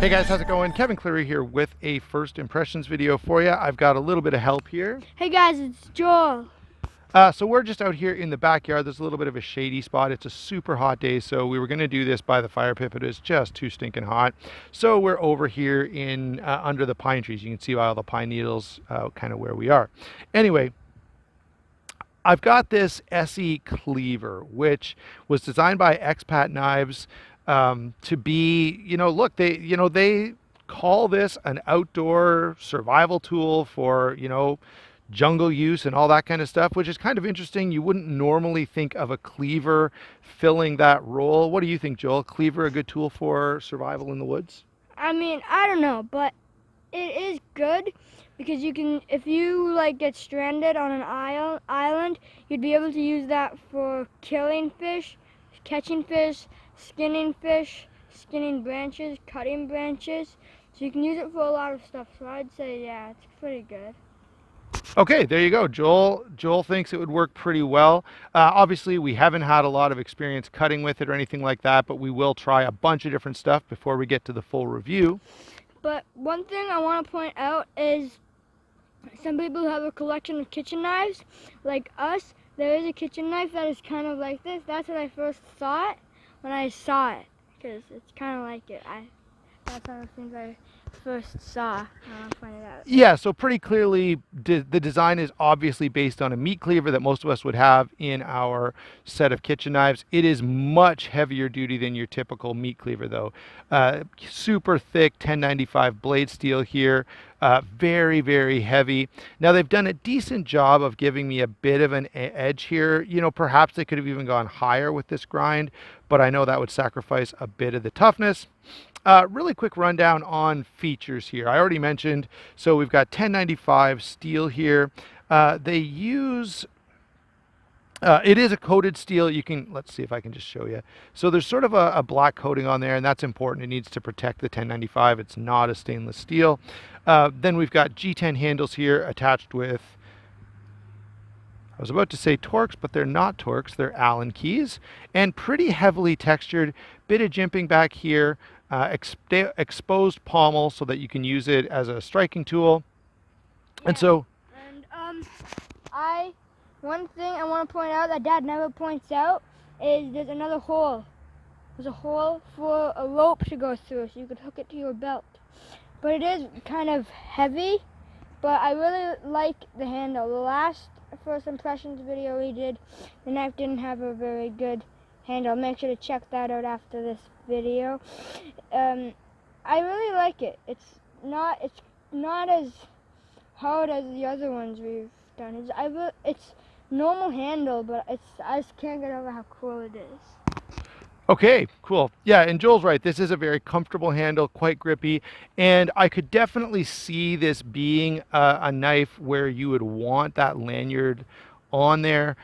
Hey guys, how's it going? Kevin Cleary here with a first impressions video for you. I've got a little bit of help here. Hey guys, it's Joel. So we're just out here in the backyard. There's a little bit of a shady spot. It's a super hot day, so we were going to do this by the fire pit, but it's just too stinking hot. So we're over here in under the pine trees. You can see all the pine needles kind of where we are. Anyway, I've got this Esee Cleaver, which was designed by Expat Knives to be, look, they call this an outdoor survival tool for, jungle use and all that kind of stuff, which is kind of interesting. You wouldn't normally think of a cleaver filling that role. What do you think, Joel? Cleaver a good tool for survival in the woods? I mean, I don't know, but it is good because you can, if you like get stranded on an island, you'd be able to use that for killing fish, catching fish, skinning branches, cutting branches. So you can use it for a lot of stuff. So I'd say, yeah, it's pretty good. Okay, there you go. Joel thinks it would work pretty well. Obviously, we haven't had a lot of experience cutting with it or anything like that, but we will try a bunch of different stuff before we get to the full review. But one thing I want to point out is some people have a collection of kitchen knives. Like us, there is a kitchen knife that is kind of like this. That's what I first thought when I saw it, because it's kind of like it. That's one of the things I first saw when I pointed out. Yeah, so pretty clearly the design is obviously based on a meat cleaver that most of us would have in our set of kitchen knives. It is much heavier duty than your typical meat cleaver though. Super thick 1095 blade steel here, very, very heavy. Now they've done a decent job of giving me a bit of an edge here. Perhaps they could have even gone higher with this grind, but I know that would sacrifice a bit of the toughness. Really quick rundown on features here. I already mentioned, so we've got 1095 steel here. They use, it is a coated steel. Let's see if I can just show you. So there's sort of a black coating on there, and that's important. It needs to protect the 1095. It's not a stainless steel. Then we've got G10 handles here attached with, I was about to say Torx, but they're not Torx, they're Allen keys, and pretty heavily textured. Bit of jimping back here. Exposed pommel so that you can use it as a striking tool. Yeah. And so, one thing I want to point out that Dad never points out is there's another hole. There's a hole for a rope to go through, so you could hook it to your belt. But it is kind of heavy, but I really like the handle. The last first impressions video we did, the knife didn't have a very good handle. Make sure to check that out after this video. I really like it. It's not as hard as the other ones we've done. It's normal handle, but I just can't get over how cool it is. okay, cool. Yeah, and Joel's right. This is a very comfortable handle, quite grippy, and I could definitely see this being a knife where you would want that lanyard on there.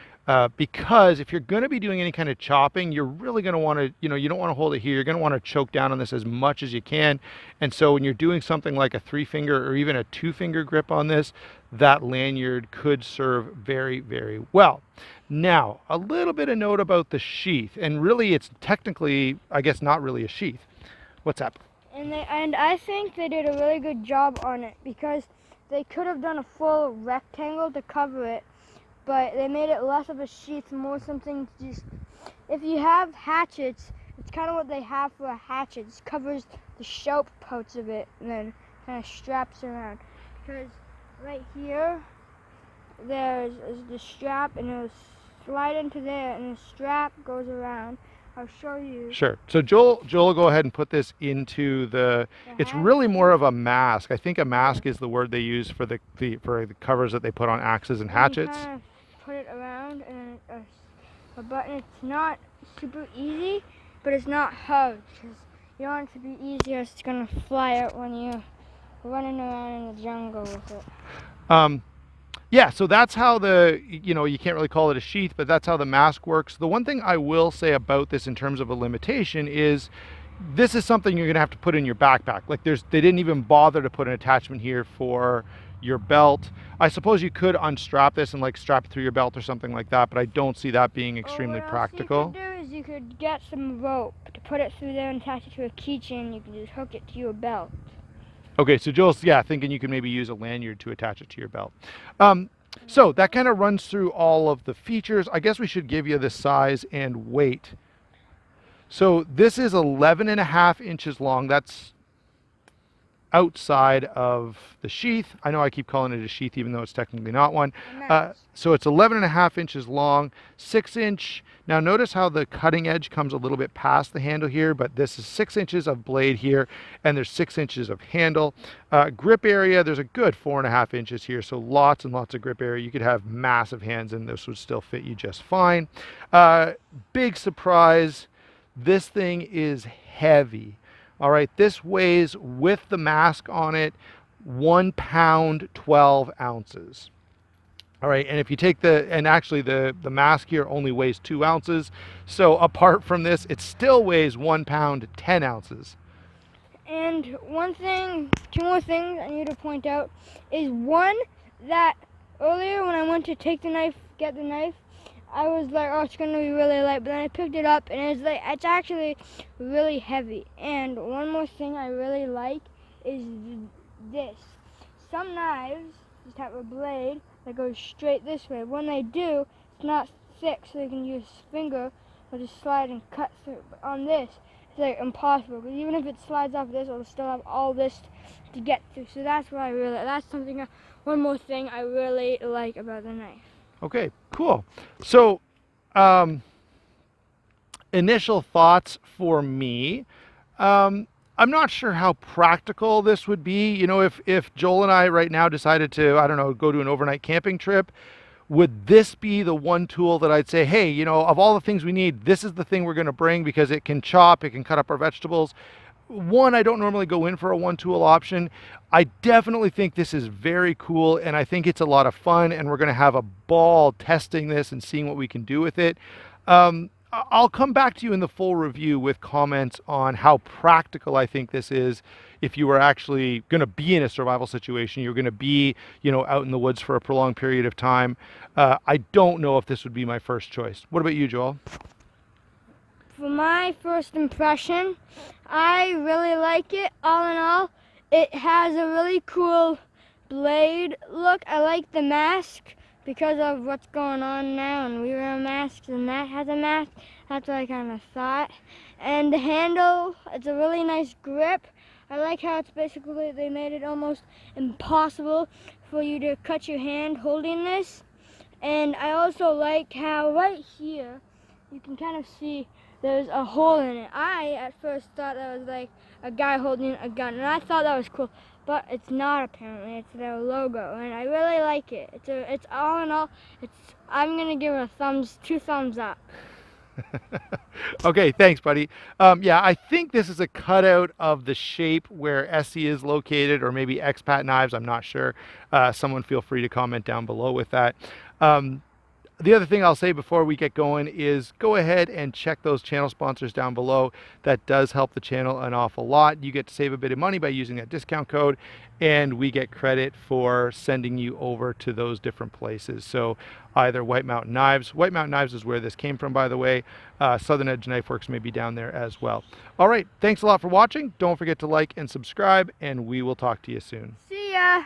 Because if you're going to be doing any kind of chopping, you're really going to want to, you don't want to hold it here. You're going to want to choke down on this as much as you can. And so when you're doing something like a 3-finger or even a 2-finger grip on this, that lanyard could serve very, very well. Now, a little bit of note about the sheath, and really it's technically, I guess, not really a sheath. What's up? And I think they did a really good job on it because they could have done a full rectangle to cover it, but they made it less of a sheath, more something to just, if you have hatchets, it's kind of what they have for a hatchet. It covers the sharp parts of it and then kind of straps around. Because right here, there's the strap and it'll slide into there and the strap goes around. I'll show you. Sure. So Joel will go ahead and put this into it's really more of a mask. I think a mask is the word they use for the covers that they put on axes and hatchets. You kind of put it around and a button. It's not super easy, but it's not hard because you don't want it to be easy or it's going to fly out when you're running around in the jungle with it. Yeah, so that's how you can't really call it a sheath, but that's how the mask works. The one thing I will say about this in terms of a limitation is this is something you're gonna have to put in your backpack. Like they didn't even bother to put an attachment here for your belt. I suppose you could unstrap this and like strap it through your belt or something like that, but I don't see that being extremely practical. What else you could do is you could get some rope to put it through there and attach it to a keychain. You can just hook it to your belt. Okay, so Joel's, yeah, thinking you can maybe use a lanyard to attach it to your belt. So that kind of runs through all of the features. I guess we should give you the size and weight. So this is 11 and a half inches long. That's outside of the sheath. I know I keep calling it a sheath even though it's technically not one. So it's 11 and a half inches long, 6-inch. Now notice how the cutting edge comes a little bit past the handle here, but this is 6 inches of blade here and there's 6 inches of handle. Grip area, there's a good 4.5 inches here, so lots and lots of grip area. You could have massive hands and this would still fit you just fine. Big surprise, this thing is heavy. All right, this weighs, with the mask on it, 1 pound 12 ounces. All right, and if you take and actually the mask here only weighs 2 ounces. So apart from this, it still weighs 1 pound 10 ounces. And two more things I need to point out is one, that earlier when I went to get the knife, I was like, oh, it's gonna be really light, but then I picked it up and it's actually really heavy. And one more thing I really like is this. Some knives just have a blade that goes straight this way. When they do, it's not thick, so you can use finger or just slide and cut through. But on this, it's like impossible, because even if it slides off this, it'll still have all this to get through. So that's what one more thing I really like about the knife. Okay, cool. So, initial thoughts for me. I'm not sure how practical this would be. You know, if Joel and I right now decided to, I don't know, go to an overnight camping trip, would this be the one tool that I'd say, hey, you know, of all the things we need, this is the thing we're going to bring because it can chop, it can cut up our vegetables. One, I don't normally go in for a one tool option. I definitely think this is very cool and I think it's a lot of fun and we're going to have a ball testing this and seeing what we can do with it. I'll come back to you in the full review with comments on how practical I think this is if you were actually going to be in a survival situation. You're going to be, you know, out in the woods for a prolonged period of time. I don't know if this would be my first choice. What about you, Joel? For my first impression, I really like it. All in all, it has a really cool blade look. I like the mask because of what's going on now, and we wear masks, and that has a mask. That's what I kind of thought. And the handle, it's a really nice grip. I like how it's basically, they made it almost impossible for you to cut your hand holding this. And I also like how right here, you can kind of see there's a hole in it. I at first thought that was like a guy holding a gun, and I thought that was cool, but it's not apparently. It's their logo, and I really like it. It's all in all, I'm gonna give it 2 thumbs up. Okay, thanks, buddy. Yeah, I think this is a cutout of the shape where Esee is located, or maybe expat knives. I'm not sure. Someone feel free to comment down below with that. The other thing I'll say before we get going is go ahead and check those channel sponsors down below. That does help the channel an awful lot. You get to save a bit of money by using that discount code, and we get credit for sending you over to those different places. So either White Mountain Knives. White Mountain Knives is where this came from, by the way. Southern Edge Knife Works may be down there as well. All right, thanks a lot for watching. Don't forget to like and subscribe, and we will talk to you soon. See ya!